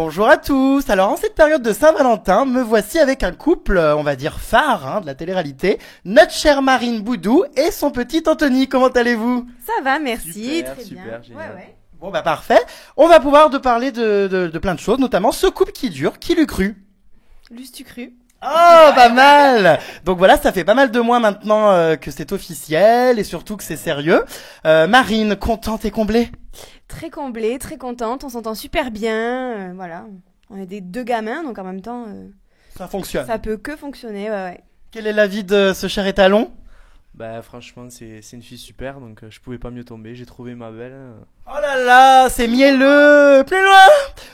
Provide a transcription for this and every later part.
Bonjour à tous. Alors en cette période de Saint-Valentin, me voici avec un couple, on va dire phare de la télé-réalité, notre chère Marine Boudou et son petit Anthony. Comment allez-vous? Ça va, merci, Super, très super, bien. génial. Ouais. Bon bah parfait. On va pouvoir parler de plein de choses, notamment ce couple qui dure, qui l'eût cru? L'eus-tu cru? Oh, pas mal. Donc voilà, ça fait pas mal de mois maintenant que c'est officiel et surtout que c'est sérieux. Marine, contente et comblée? Très comblée, très contente, on s'entend super bien, voilà. On est des deux gamins, donc en même temps, Ça fonctionne. ça peut que fonctionner, ouais. Quel est l'avis de ce cher étalon? Bah franchement c'est une fille super donc je pouvais pas mieux tomber, j'ai trouvé ma belle. Oh là là, c'est mielleux. Plus loin.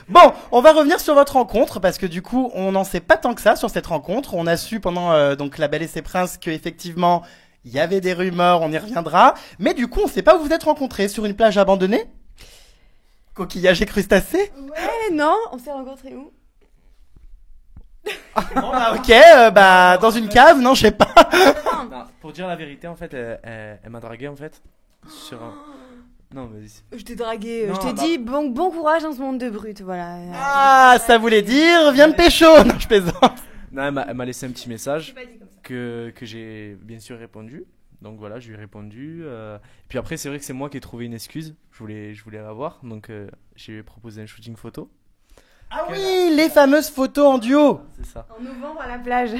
Bon, on va revenir sur votre rencontre parce que du coup, on n'en sait pas tant que ça sur cette rencontre. On a su pendant donc La Belle et ses Princes que effectivement il y avait des rumeurs, on y reviendra. Mais du coup, on sait pas où vous êtes rencontrés, sur une plage abandonnée? Coquillage et crustacés? Ouais, non, on s'est rencontrés où? Bon bah ok, bah dans une cave, non je sais pas. Non, pour dire la vérité en fait elle m'a dragué en fait sur un... Non mais... Je t'ai dragué, Non, je t'ai bah- dit bon courage dans ce monde de brutes, voilà. Ah, ça voulait dire viens me pécho. Non, je plaisante. Non elle m'a laissé un petit message pas dit comme ça. que j'ai bien sûr répondu. Donc voilà, je lui ai répondu. Puis après c'est vrai que c'est moi qui ai trouvé une excuse. Je voulais la voir donc j'ai proposé un shooting photo. Ah oui, les fameuses photos en duo. C'est ça. En novembre à la plage.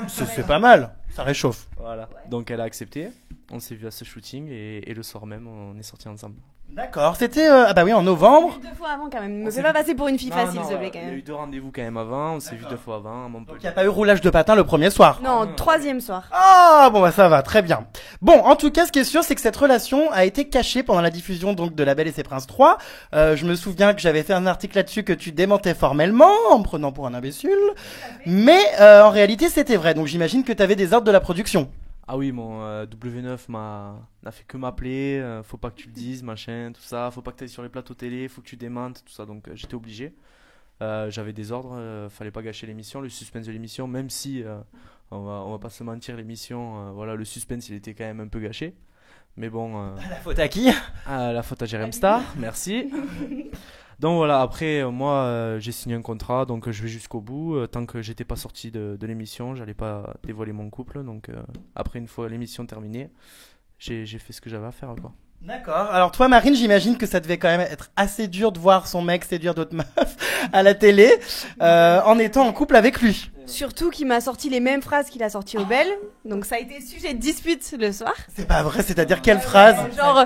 C'est pas mal, ça réchauffe. Voilà. Donc elle a accepté. On s'est vu à ce shooting et le soir même on est sortis ensemble. D'accord, c'était ah bah oui en novembre. 2 fois avant quand même, me On fais s'est pas vu- passer pour une fille facile, s'il te plaît, il quand y a eu même. 2 rendez-vous quand même avant. On s'est vu 2 fois avant à Donc Montpellier. il n'y a pas eu roulage de patin le premier soir. Non, 3e soir. Ah bon bah ça va, très bien. Bon, en tout cas, ce qui est sûr, c'est que cette relation a été cachée pendant la diffusion donc de La Belle et ses Princes 3. Je me souviens que j'avais fait un article là-dessus que tu démentais formellement en me prenant pour un imbécile. Mais en réalité, c'était vrai. Donc j'imagine que tu avais des ordres de la production. Ah oui, mon W9 n'a fait que m'appeler. Faut pas que tu le dises, machin, tout ça. Faut pas que tu ailles sur les plateaux télé. Faut que tu démentes, tout ça. Donc j'étais obligé. J'avais des ordres. Fallait pas gâcher l'émission, le suspense de l'émission. Même si on va pas se mentir, l'émission, voilà, le suspense il était quand même un peu gâché. Mais bon, La faute à qui? la faute à Jérém Star, merci. Donc voilà, après moi j'ai signé un contrat, donc je vais jusqu'au bout. Tant que j'étais pas sorti de l'émission, j'allais pas dévoiler mon couple. Donc après une fois l'émission terminée, j'ai fait ce que j'avais à faire quoi. D'accord. Alors toi, Marine, j'imagine que ça devait quand même être assez dur de voir son mec séduire d'autres meufs à la télé en étant en couple avec lui. Surtout qu'il m'a sorti les mêmes phrases qu'il a sorties aux belles, donc ça a été sujet de dispute le soir. C'est pas vrai, c'est-à-dire quelle phrase? Genre,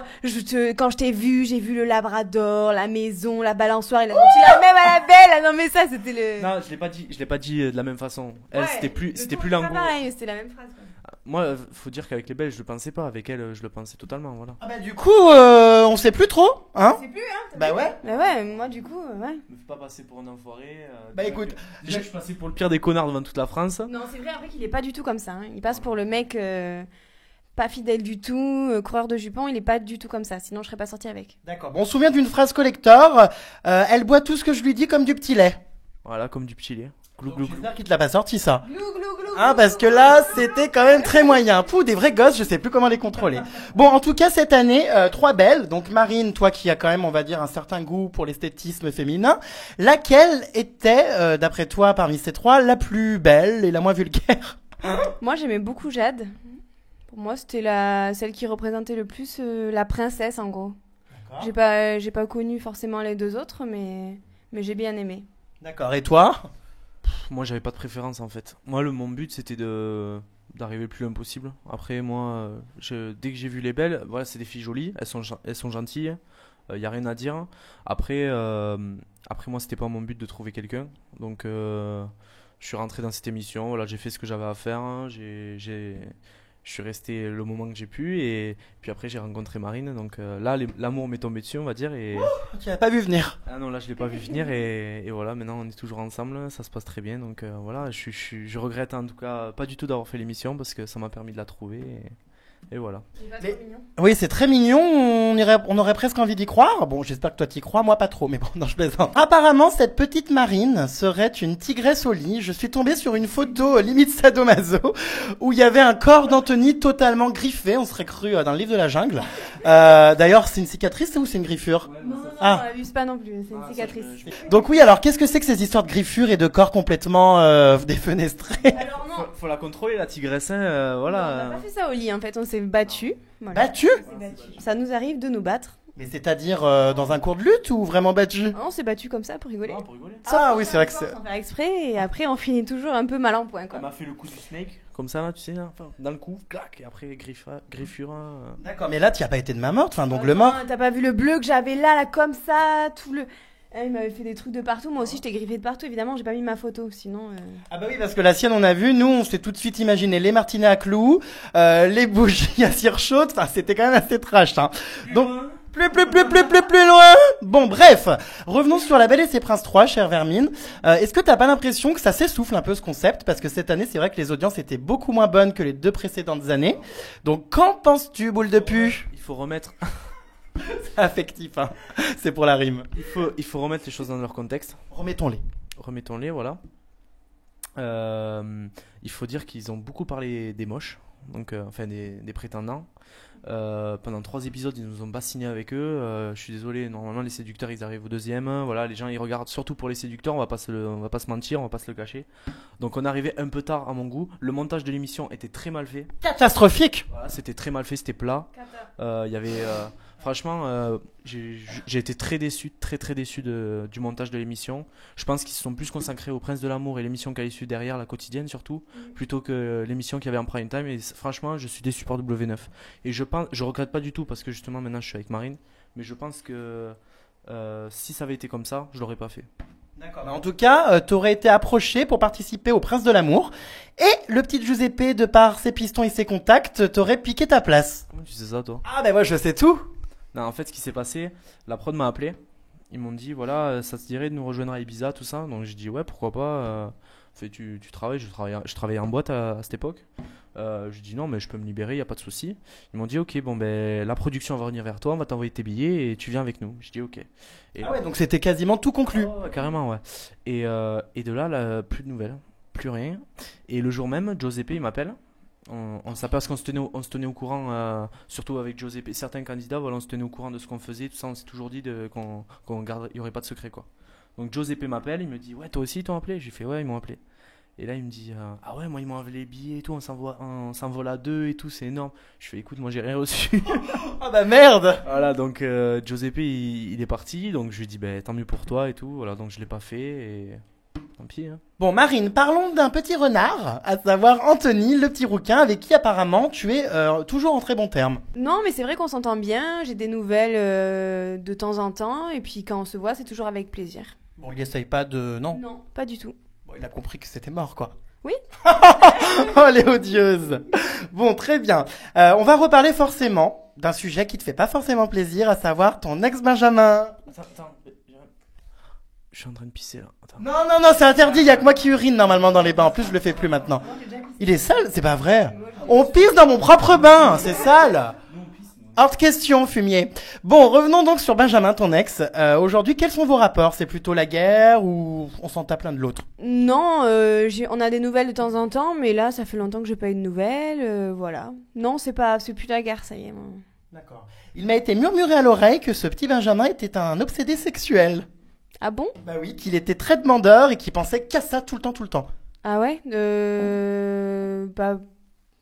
quand je t'ai vu, j'ai vu le labrador, la maison, la balançoire, il a sorti la même à la belle. Ah non mais ça c'était le... Non, je l'ai pas dit de la même façon. Elle Ouais, c'était le plus ton était langoureux. pas pareil, c'était la même phrase. Quoi. Moi, faut dire qu'avec les Belges, je le pensais pas. Avec elle, je le pensais totalement. Voilà. Ah bah du coup, on sait plus trop, hein? C'est plus hein. Bah ouais. Mais ouais, moi du coup, ouais. Me fais pas passer pour un enfoiré. Bah écoute, déjà je suis passé pour le pire des connards devant toute la France. Non, c'est vrai après qu'il est pas du tout comme ça. Hein. Il passe pour le mec pas fidèle du tout, coureur de jupons. Il est pas du tout comme ça. Sinon, je serais pas sortie avec. D'accord. Bon, on se souvient d'une phrase collector. Elle boit tout ce que je lui dis comme du petit lait. Voilà, comme du petit lait. Glou, glou, glou. J'espère qu'il te l'a pas sorti ça. Glou glou glou. Hein, parce que là, c'était quand même très moyen. Pouh, des vrais gosses, je sais plus comment les contrôler. Bon, en tout cas, cette année, 3 belles. Donc Marine, toi qui as quand même, on va dire, un certain goût pour l'esthétisme féminin, laquelle était, d'après toi, parmi ces 3, la plus belle et la moins vulgaire? Moi, j'aimais beaucoup Jade. Pour moi, c'était celle qui représentait le plus la princesse, en gros. J'ai pas connu forcément les 2 autres, mais j'ai bien aimé. D'accord. Et toi? Moi, j'avais pas de préférence en fait. Moi, mon but c'était d'arriver le plus loin possible. Après, moi, dès que j'ai vu les belles, voilà, c'est des filles jolies. Elles sont gentilles. Y a rien à dire. Après, moi, c'était pas mon but de trouver quelqu'un. Donc, je suis rentré dans cette émission. Voilà, j'ai fait ce que j'avais à faire. Je suis resté le moment que j'ai pu et puis après j'ai rencontré Marine. Donc là, l'amour m'est tombé dessus, on va dire. Et... Tu l'as pas vu venir. Ah non, là je l'ai pas vu venir et voilà, maintenant on est toujours ensemble, ça se passe très bien. Donc voilà, je regrette en tout cas pas du tout d'avoir fait l'émission parce que ça m'a permis de la trouver. Et voilà. Mais- Oui, c'est très mignon, on aurait presque envie d'y croire. Bon, j'espère que toi t'y crois, moi pas trop, mais bon, non, je plaisante. Apparemment, cette petite Marine serait une tigresse au lit. Je suis tombé sur une photo limite sadomaso où il y avait un corps d'Anthony totalement griffé, on serait cru dans le livre de la jungle. D'ailleurs, c'est une cicatrice ou c'est une griffure? Non, Ah. abuse pas non plus, c'est une cicatrice. Donc oui, alors qu'est-ce que c'est que ces histoires de griffures et de corps complètement défenestrés? Alors non, Faut la contrôler, la tigresse, hein, on voilà. n'a pas fait ça au lit en fait, on s'est battu. Voilà. Battu? On s'est battu. Ça nous arrive de nous battre. Mais c'est-à-dire dans un cours de lutte ou vraiment battu? On s'est battu comme ça pour rigoler. Ah, pour rigoler. Ah oui, c'est vrai que c'est... Sans faire exprès et après on finit toujours un peu mal en point quoi. Elle m'a fait le coup du snake, comme ça, là, tu sais, là, enfin, dans le cou, clac, et après, griffure. D'accord, mais là, tu as pas été de main morte, enfin, donc le mort. T'as pas vu le bleu que j'avais là comme ça, tout le. Il m'avait fait des trucs de partout. Moi aussi, j'étais griffée de partout. Évidemment, j'ai pas mis ma photo. Sinon. Ah bah oui, parce que la sienne, on a vu, nous, on s'est tout de suite imaginé les martinets à clous, les bougies à cire chaude, enfin, c'était quand même assez trash, hein. Donc, plus loin. Bon, bref, revenons sur La Belle et ses Princes 3, chère Vermine. Est-ce que t'as pas l'impression que ça s'essouffle un peu ce concept? Parce que cette année, c'est vrai que les audiences étaient beaucoup moins bonnes que les 2 précédentes années. Donc, qu'en penses-tu, boule de pu? Il faut remettre. C'est affectif, hein. C'est pour la rime. Il faut remettre les choses dans leur contexte. Remettons-les. Remettons-les, voilà. Il faut dire qu'ils ont beaucoup parlé des moches, donc enfin des prétendants. Pendant 3 épisodes, ils nous ont bassiné avec eux. Je suis désolé, normalement les séducteurs ils arrivent au 2e. Voilà, les gens ils regardent surtout pour les séducteurs. On va pas se mentir, on va pas se le cacher. Donc on arrivait un peu tard à mon goût. Le montage de l'émission était très mal fait. Catastrophique. Voilà, c'était très mal fait, c'était plat. Il y avait franchement, j'ai été très déçu, très déçu du montage de l'émission. Je pense qu'ils se sont plus consacrés au Prince de l'amour et l'émission qui a issue derrière, la quotidienne surtout, plutôt que l'émission qu'il y avait en prime time. Et franchement, je suis déçu par W9. Et je regrette pas du tout parce que justement maintenant je suis avec Marine. Mais je pense que si ça avait été comme ça, je l'aurais pas fait. D'accord. En tout cas, t'aurais été approché pour participer au Prince de l'amour. Et le petit Giuseppe, de par ses pistons et ses contacts, t'aurait piqué ta place. Comment tu sais ça, toi? Ah ben moi je sais tout. Non, en fait, ce qui s'est passé, la prod m'a appelé. Ils m'ont dit, voilà, ça te dirait de nous rejoindre à Ibiza, tout ça. Donc j'ai dit, ouais, pourquoi pas. Tu travailles, je travaillais en boîte à cette époque. Je dis non, mais je peux me libérer, y a pas de souci. Ils m'ont dit, ok, bon ben la production va revenir vers toi, on va t'envoyer tes billets et tu viens avec nous. Je dis ok. Et Ah ouais, donc c'était quasiment tout conclu. ouais, carrément, ouais. Et de là, plus de nouvelles, plus rien. Et le jour même, Giuseppe il m'appelle. On s'appelle parce qu'on se tenait au courant, surtout avec Giuseppe. Certains candidats, voilà, on se tenait au courant de ce qu'on faisait, tout ça. On s'est toujours dit qu'on garde, il y aurait pas de secret, quoi. Donc Giuseppe m'appelle, il me dit, ouais, toi aussi ils t'ont appelé? J'ai fait, ouais, ils m'ont appelé. Et là il me dit, ah ouais, moi ils m'ont enlevé les billets et tout, on s'envole à 2 et tout, c'est énorme. Je fais, écoute, moi j'ai rien reçu. Ah bah merde. Voilà, donc Giuseppe il est parti, donc je lui dis, bah, tant mieux pour toi et tout. Voilà, donc je l'ai pas fait et tant pis, hein. Bon Marine, parlons d'un petit renard, à savoir Anthony, le petit rouquin, avec qui apparemment tu es toujours en très bon terme. Non, mais c'est vrai qu'on s'entend bien. J'ai des nouvelles de temps en temps. Et puis quand on se voit, c'est toujours avec plaisir. Bon, il essaye pas de... Non. Non, pas du tout. Bon, il a compris que c'était mort, quoi. Oui. Oh, elle est odieuse. Bon, très bien. On va reparler forcément d'un sujet qui te fait pas forcément plaisir, à savoir ton ex-Benjamin. Attends, je suis en train de pisser là. Attends. Non, c'est interdit, il y a que moi qui urine normalement dans les bains. En plus, je le fais plus maintenant. Il est sale, c'est pas vrai. On pisse dans mon propre bain, c'est sale. Hors de question, fumier. Bon, revenons donc sur Benjamin, ton ex. Aujourd'hui, quels sont vos rapports? C'est plutôt la guerre ou on s'en tape l'un de l'autre? Non, on a des nouvelles de temps en temps, mais là, ça fait longtemps que j'ai pas eu de nouvelles. Voilà. Non, c'est plus la guerre, ça y est. Moi. D'accord. Il m'a été murmuré à l'oreille que ce petit Benjamin était un obsédé sexuel. Ah bon? Bah oui, qu'il était très demandeur et qu'il pensait qu'à ça tout le temps. Ah ouais?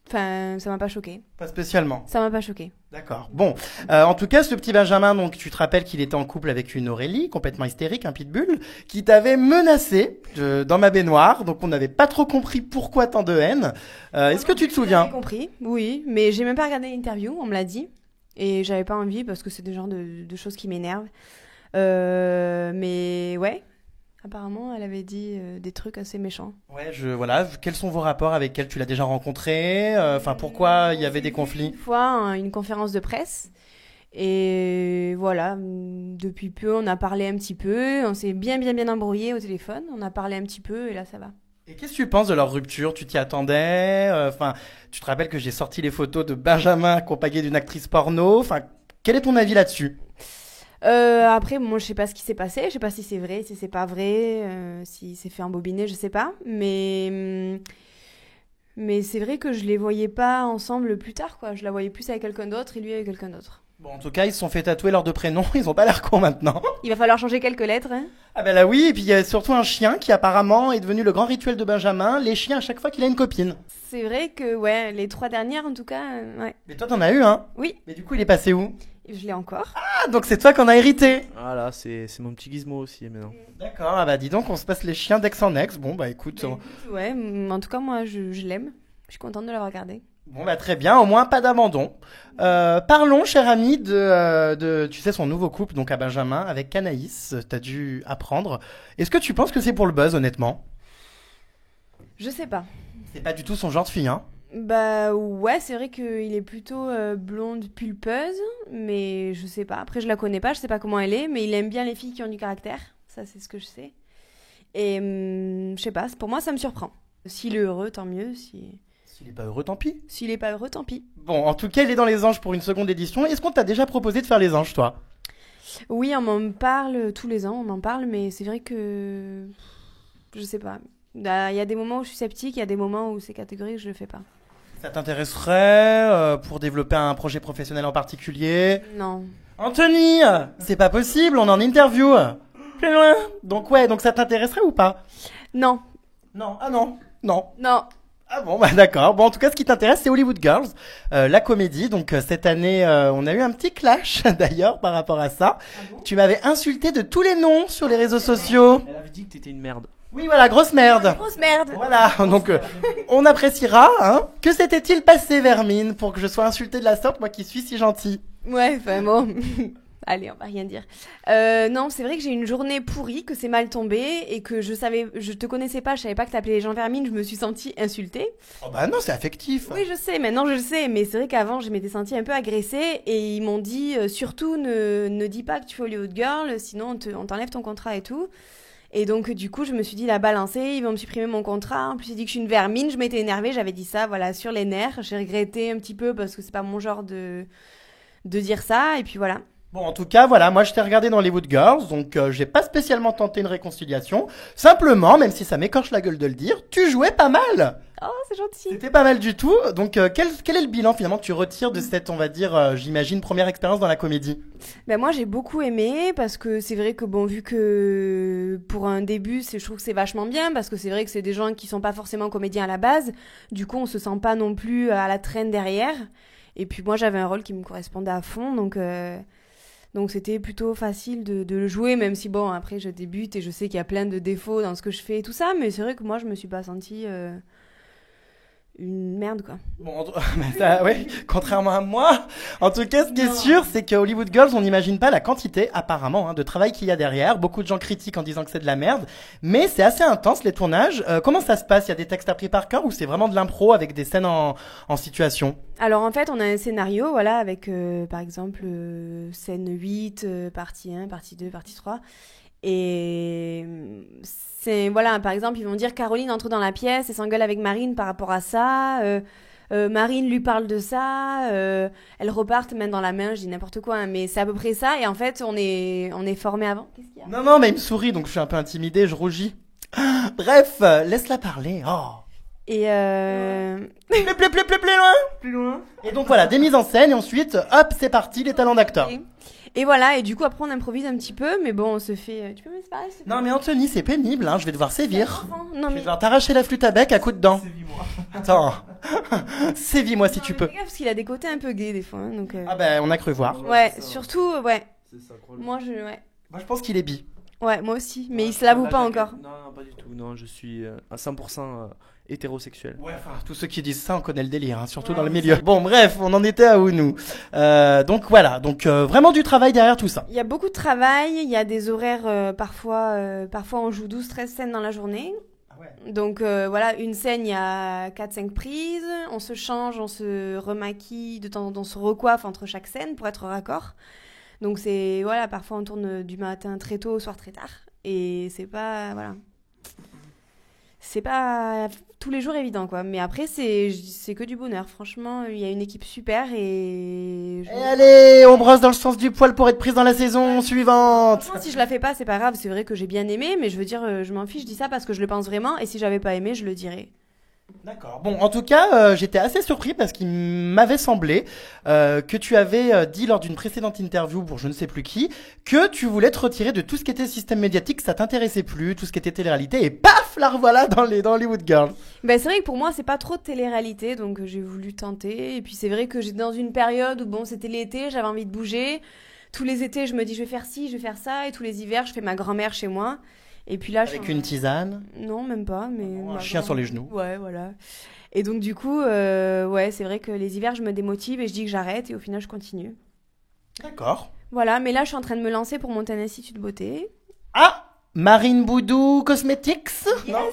Enfin, ça m'a pas choqué. Pas spécialement. Ça m'a pas choqué. D'accord. Bon, en tout cas, ce petit Benjamin, donc tu te rappelles qu'il était en couple avec une Aurélie, complètement hystérique, un pitbull, qui t'avait menacé dans ma baignoire, donc on n'avait pas trop compris pourquoi tant de haine. Est-ce que tu te souviens? J'ai compris, oui, mais j'ai même pas regardé l'interview, on me l'a dit, et j'avais pas envie parce que c'est des genres de choses qui m'énervent. Mais ouais, apparemment, elle avait dit des trucs assez méchants. Ouais, voilà. Quels sont vos rapports avec elle? Tu l'as déjà rencontrée? Enfin, pourquoi il y avait des conflits? Une fois, une conférence de presse. Et voilà, depuis peu, on a parlé un petit peu. On s'est bien embrouillé au téléphone. On a parlé un petit peu et là, ça va. Et qu'est-ce que tu penses de leur rupture? Tu t'y attendais? Enfin, tu te rappelles que j'ai sorti les photos de Benjamin accompagné d'une actrice porno. Enfin, quel est ton avis là-dessus? Après, moi, je sais pas ce qui s'est passé. Je sais pas si c'est vrai, si c'est pas vrai, si c'est fait embobiner, je sais pas. Mais c'est vrai que je les voyais pas ensemble plus tard, quoi. Je la voyais plus avec quelqu'un d'autre et lui avec quelqu'un d'autre. Bon, en tout cas, ils se sont fait tatouer leurs deux prénoms. Ils ont pas l'air cons maintenant. Il va falloir changer quelques lettres, hein. Ah ben là oui, et puis il y a surtout un chien qui apparemment est devenu le grand rituel de Benjamin. Les chiens à chaque fois qu'il a une copine. C'est vrai que, ouais, les 3 dernières, en tout cas, ouais. Mais toi, t'en as eu, hein? Oui, Mais du coup, il est passé où? je l'ai encore. Ah, donc c'est toi qu'on a hérité. Voilà, c'est mon petit gizmo aussi maintenant. D'accord, ah bah dis donc, on se passe les chiens d'ex en ex. Bon bah écoute, Ouais, en tout cas, moi, je l'aime. Je suis contente de l'avoir regardé. bon bah très bien, au moins pas d'abandon. Parlons, cher ami, tu sais, son nouveau couple, donc à Benjamin, avec Canaïs. T'as dû apprendre. Est-ce que tu penses que c'est pour le buzz, honnêtement? Je sais pas. C'est pas du tout son genre de fille, hein? Bah ouais, c'est vrai qu'il est plutôt blonde pulpeuse, mais je sais pas. Après, je la connais pas, je sais pas comment elle est, mais il aime bien les filles qui ont du caractère. Ça, c'est ce que je sais. Et je sais pas, pour moi, ça me surprend. S'il est heureux, tant mieux. S'il est pas heureux, tant pis. S'il est pas heureux, tant pis. Bon, en tout cas, il est dans les anges pour une seconde édition. Est-ce qu'on t'a déjà proposé de faire les anges, toi? Oui, on m'en parle tous les ans, on m'en parle, mais c'est vrai que je sais pas. Il y a des moments où je suis sceptique, il y a des moments où c'est catégorique, je le fais pas. Ça t'intéresserait pour développer un projet professionnel en particulier? Non. Anthony, c'est pas possible, on est en interview. Plus loin. Donc ouais, donc ça t'intéresserait ou pas? Non. Non, ah non, non. Non. Ah bon, bah d'accord. Bon, en tout cas, ce qui t'intéresse, c'est Hollywood Girls, la comédie. Donc cette année, on a eu un petit clash d'ailleurs par rapport à ça. Tu m'avais insulté de tous les noms sur les réseaux sociaux. Elle avait dit que t'étais une merde. Oui, voilà, grosse merde. Grosse merde. Voilà, donc on appréciera. Hein. Que s'était-il passé, Vermine, pour que je sois insulté de la sorte, moi qui suis si gentil? Ouais, enfin bon. Allez, on va rien dire. Non, c'est vrai que j'ai une journée pourrie, que c'est mal tombé et que je te connaissais pas, je savais pas que t'appelais les gens Vermine, je me suis sentie insultée. Oh bah non, c'est affectif. Oui, je sais, maintenant je le sais, mais c'est vrai qu'avant je m'étais sentie un peu agressée et ils m'ont dit surtout ne dis pas que tu fais Hollywood Girl, sinon on t'enlève ton contrat et tout. Et donc du coup je me suis dit la balancer, ils vont me supprimer mon contrat, en plus ils disent que je suis une vermine, je m'étais énervée, j'avais dit ça, voilà, sur les nerfs, j'ai regretté un petit peu parce que c'est pas mon genre de dire ça, et puis voilà. Bon, en tout cas, voilà, moi je t'ai regardé dans les Wood Girls, donc j'ai pas spécialement tenté une réconciliation. Simplement, même si ça m'écorche la gueule de le dire, tu jouais pas mal. Oh, c'est gentil. C'était pas mal du tout. Donc quel est le bilan finalement que tu retires de cette, on va dire, j'imagine, première expérience dans la comédie? Ben moi j'ai beaucoup aimé parce que c'est vrai que bon vu que pour un début je trouve que c'est vachement bien parce que c'est vrai que c'est des gens qui sont pas forcément comédiens à la base, du coup on se sent pas non plus à la traîne derrière, et puis moi j'avais un rôle qui me correspondait à fond, donc c'était plutôt facile de le jouer, même si bon après je débute et je sais qu'il y a plein de défauts dans ce que je fais et tout ça, mais c'est vrai que moi je me suis pas sentie une merde quoi. Bon, mais ça, oui, contrairement à moi. En tout cas, ce qui est sûr, c'est que Hollywood Girls, on n'imagine pas la quantité, apparemment, hein, de travail qu'il y a derrière. Beaucoup de gens critiquent en disant que c'est de la merde, mais c'est assez intense les tournages. Comment ça se passe? Il y a des textes appris par cœur ou c'est vraiment de l'impro avec des scènes en situation? Alors en fait, on a un scénario, voilà, avec par exemple scène 8, partie 1, partie 2, partie 3. Et c'est, voilà, par exemple, ils vont dire Caroline entre dans la pièce et s'engueule avec Marine par rapport à ça. Marine lui parle de ça. Elles repartent main dans la main, je dis n'importe quoi, hein, mais c'est à peu près ça. Et en fait, on est formé avant. Qu'est-ce qu'il y a? Non, mais il me sourit, donc je suis un peu intimidée, je rougis. Bref, laisse-la parler. Oh. Et Plus loin. Et donc voilà, des mises en scène et ensuite, hop, c'est parti, les talents d'acteur. Et voilà, et du coup après on improvise un petit peu, mais bon on se fait... Tu peux me séparer? Non mais Anthony, c'est pénible, hein, je vais devoir sévir. Non, Je vais devoir t'arracher la flûte à bec à coups de dents. Sévis-moi. Attends, sévis-moi si tu peux. Fais gaffe, parce qu'il a des côtés un peu gays des fois, hein, donc... Ah ben, on a cru voir. Ouais, c'est ça. surtout, ouais. C'est ça, crois-le. Moi ouais. Moi je pense qu'il est bi. Ouais, moi aussi, mais il se l'avoue La pas jaquette- encore. Non, pas du tout. Non, je suis à 100% hétérosexuel. Ouais, enfin, tous ceux qui disent ça, on connaît le délire, hein, surtout dans le milieu. Bon, bref, on en était à où, nous? Donc voilà, donc vraiment du travail derrière tout ça. Il y a beaucoup de travail, il y a des horaires, parfois on joue 12-13 scènes dans la journée. Ah ouais. Donc voilà, une scène, il y a 4-5 prises, on se change, on se remaquille, de temps en temps on se recoiffe entre chaque scène pour être raccord. Donc c'est, voilà, parfois on tourne du matin très tôt au soir très tard. Et c'est pas, voilà. c'est pas tous les jours évident, quoi. Mais après, c'est que du bonheur. Franchement, il y a une équipe super et... Et allez, on brosse dans le sens du poil pour être prise dans la saison suivante. Franchement, si je la fais pas, c'est pas grave. C'est vrai que j'ai bien aimé, mais je veux dire, je m'en fiche. Je dis ça parce que je le pense vraiment. Et si j'avais pas aimé, je le dirais. D'accord. Bon, en tout cas, j'étais assez surpris parce qu'il m'avait semblé que tu avais dit lors d'une précédente interview pour je ne sais plus qui que tu voulais te retirer de tout ce qui était système médiatique, ça t'intéressait plus, tout ce qui était télé-réalité, et paf, la revoilà dans Hollywood Girls. Ben, c'est vrai que pour moi, c'est pas trop de télé-réalité, donc j'ai voulu tenter. Et puis c'est vrai que j'étais dans une période où bon, c'était l'été, j'avais envie de bouger. Tous les étés, je me dis je vais faire ci, je vais faire ça, et tous les hivers, je fais ma grand-mère chez moi. Et puis là, Avec une tisane. Non, même pas, mais Un chien sur les genoux. Ouais, voilà. Et donc du coup, ouais, c'est vrai que les hivers, je me démotive et je dis que j'arrête et au final, je continue. D'accord. Voilà, mais là, je suis en train de me lancer pour monter un institut de beauté. Ah, Marine Boudou Cosmetics. Non,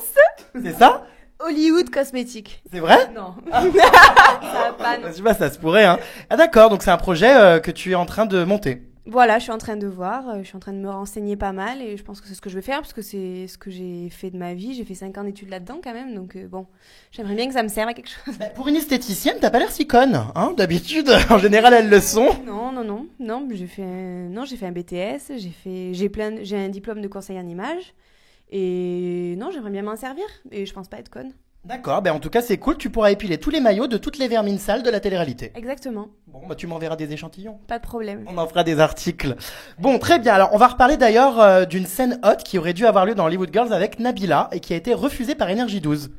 c'est ça? Hollywood Cosmétique. C'est vrai? Non. Ça va pas, non. Je sais pas, ça se pourrait, hein. Ah d'accord, donc c'est un projet que tu es en train de monter. Voilà, je suis en train de voir, je suis en train de me renseigner pas mal et je pense que c'est ce que je vais faire parce que c'est ce que j'ai fait de ma vie. J'ai fait 5 ans d'études là-dedans quand même, donc bon, j'aimerais bien que ça me serve à quelque chose. Bah, pour une esthéticienne, t'as pas l'air si conne, hein. D'habitude, en général, elles le sont. Non, j'ai fait un BTS, j'ai un diplôme de conseiller en image et non, j'aimerais bien m'en servir et je pense pas être conne. D'accord, ben en tout cas c'est cool, tu pourras épiler tous les maillots de toutes les vermines sales de la télé-réalité. Exactement. Bon, bah tu m'enverras des échantillons. Pas de problème. On en fera des articles. Bon, très bien, alors on va reparler d'ailleurs d'une scène hot qui aurait dû avoir lieu dans Hollywood Girls avec Nabila et qui a été refusée par Énergie 12.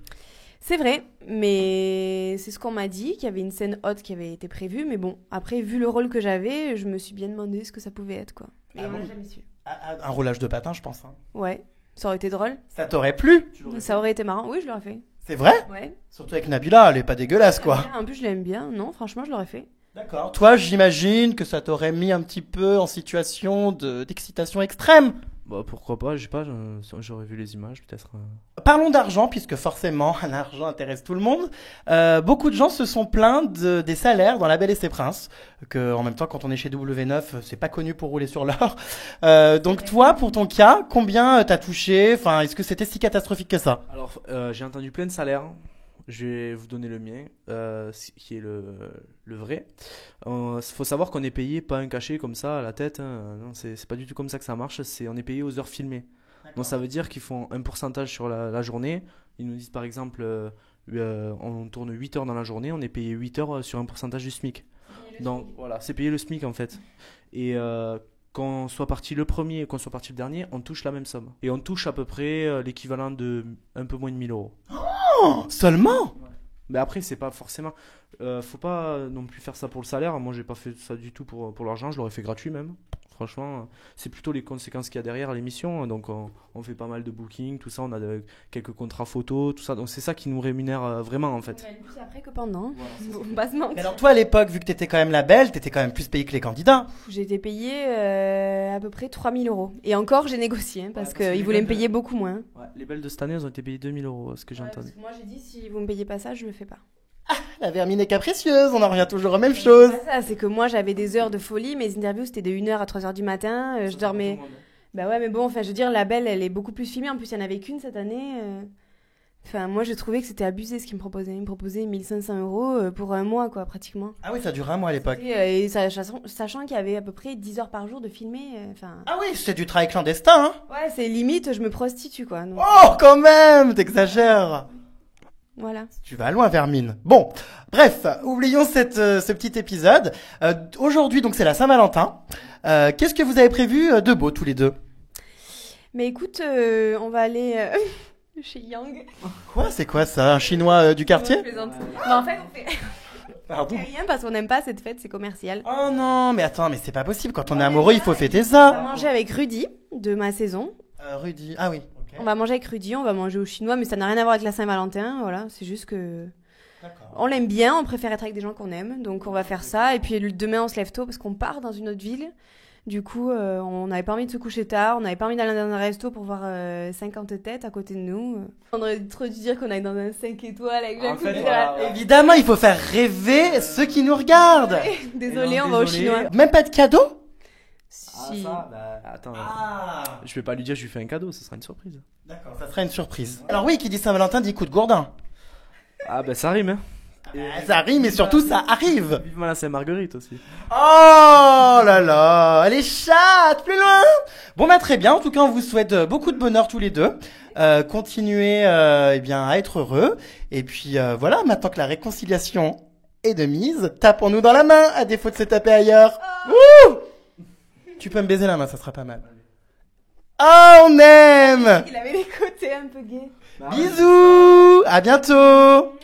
C'est vrai, mais c'est ce qu'on m'a dit, qu'il y avait une scène hot qui avait été prévue, mais bon, après, vu le rôle que j'avais, je me suis bien demandé ce que ça pouvait être, quoi. Et Ah on bon l'a jamais su. Un roulage de patin, je pense. Hein. Ouais, ça aurait été drôle. Ça t'aurait plu? Ça aurait été marrant. Oui, je l'aurais fait. C'est vrai? Ouais. Surtout avec Nabila, elle est pas dégueulasse quoi. En plus, je l'aime bien. Non, franchement, je l'aurais fait. D'accord. Toi, j'imagine que ça t'aurait mis un petit peu en situation d'excitation extrême. Bah pourquoi pas, je sais pas, j'aurais vu les images peut-être. Parlons d'argent, puisque forcément, l'argent intéresse tout le monde. Beaucoup de gens se sont plaints des salaires dans La Belle et ses Princes, que en même temps, quand on est chez W9, c'est pas connu pour rouler sur l'or. Donc toi, pour ton cas, combien t'as touché? Enfin, est-ce que c'était si catastrophique que ça? Alors j'ai entendu plein de salaires. Je vais vous donner le mien, qui est le vrai. Faut savoir qu'on est payé pas un cachet comme ça à la tête. Hein. Non, c'est pas du tout comme ça que ça marche. On est payé aux heures filmées. Donc ça veut dire qu'ils font un pourcentage sur la journée. Ils nous disent par exemple, on tourne 8 heures dans la journée, on est payé 8 heures sur un pourcentage du SMIC. Donc voilà, c'est payé le SMIC en fait. Et qu'on soit parti le premier et qu'on soit parti le dernier, on touche la même somme. Et on touche à peu près l'équivalent de un peu moins de 1000 euros. Oh, seulement? Mais après, c'est pas forcément. Faut pas non plus faire ça pour le salaire. Moi, j'ai pas fait ça du tout pour l'argent. Je l'aurais fait gratuit même. Franchement, c'est plutôt les conséquences qu'il y a derrière l'émission. Donc, on fait pas mal de booking, tout ça. On a quelques contrats photos, tout ça. Donc, c'est ça qui nous rémunère vraiment en fait. Ouais, plus après que pendant. Voilà, On va se mentir. Mais alors toi, à l'époque, vu que t'étais quand même la belle, t'étais quand même plus payée que les candidats. J'ai été payée à peu près 3000 euros. Et encore, j'ai négocié hein, parce Ouais, parce que qu'ils voulaient me payer beaucoup moins. Ouais, les belles de cette année, elles ont été payées 2000 euros, ce que j'ai entendu. Parce que moi, j'ai dit si vous me payez pas ça, je le fais pas. La vermine est capricieuse, on en revient toujours aux mêmes choses. C'est pas ça, c'est que moi, j'avais des heures de folie. Mes interviews, c'était de 1h à 3h du matin. Je dormais. Bah ouais, mais bon, enfin, je veux dire, la belle, elle est beaucoup plus filmée. En plus, il n'y en avait qu'une cette année. Enfin, moi, je trouvais que c'était abusé ce qu'ils me proposaient. Ils me proposaient 1500 euros pour un mois, quoi, pratiquement. Ah oui, ça dure un mois à l'époque. Et sachant qu'il y avait à peu près 10 heures par jour de filmé. Enfin. Ah oui, c'est du travail clandestin, hein. Ouais, c'est limite, je me prostitue, quoi. Donc, Oh, quand même, t'exagères. voilà. Tu vas loin, Vermine. Bon, bref, oublions ce petit épisode. Aujourd'hui, donc, c'est la Saint-Valentin. Qu'est-ce que vous avez prévu de beau, tous les deux? Mais écoute, on va aller chez Yang. Quoi? C'est quoi ça? Un chinois du quartier? Je plaisante. Mais en fait, on fait Pardon? rien parce qu'on n'aime pas cette fête, c'est commercial. Oh non, mais attends, mais c'est pas possible. Quand on est amoureux, il faut fêter ça. On va manger avec Rudy, de ma saison. Rudy, ah oui. On va manger avec Rudy, on va manger au chinois, mais ça n'a rien à voir avec la Saint-Valentin, voilà. C'est juste que D'accord. on l'aime bien, on préfère être avec des gens qu'on aime, donc on va faire ça. Et puis demain, on se lève tôt parce qu'on part dans une autre ville. Du coup, on n'avait pas envie de se coucher tard, on n'avait pas envie d'aller dans un resto pour voir 50 têtes à côté de nous. On aurait trop dû dire qu'on allait dans un 5 étoiles avec En fait, jacuzzi. voilà. Évidemment, il faut faire rêver ceux qui nous regardent. Désolé, Non, on va au désolé. chinois. Même pas de cadeau? si. Attends, Ah, je vais pas lui dire je lui fais un cadeau, ce sera une surprise. d'accord, ça sera une surprise. Alors oui, qui dit Saint-Valentin dit coup de gourdin. Ah ben ça rime, hein. Ça rime et surtout ça arrive. Vivement la Saint-Marguerite aussi. Oh là là, elle est chatte, plus loin. Bon bah très bien, en tout cas on vous souhaite beaucoup de bonheur tous les deux. Continuez eh bien à être heureux. Et puis voilà, maintenant que la réconciliation est de mise, tapons-nous dans la main à défaut de se taper ailleurs. Wouh, tu peux me baiser la main, ça sera pas mal. Oh, on aime. Il avait les côtés un peu gays. Bisous, à bientôt.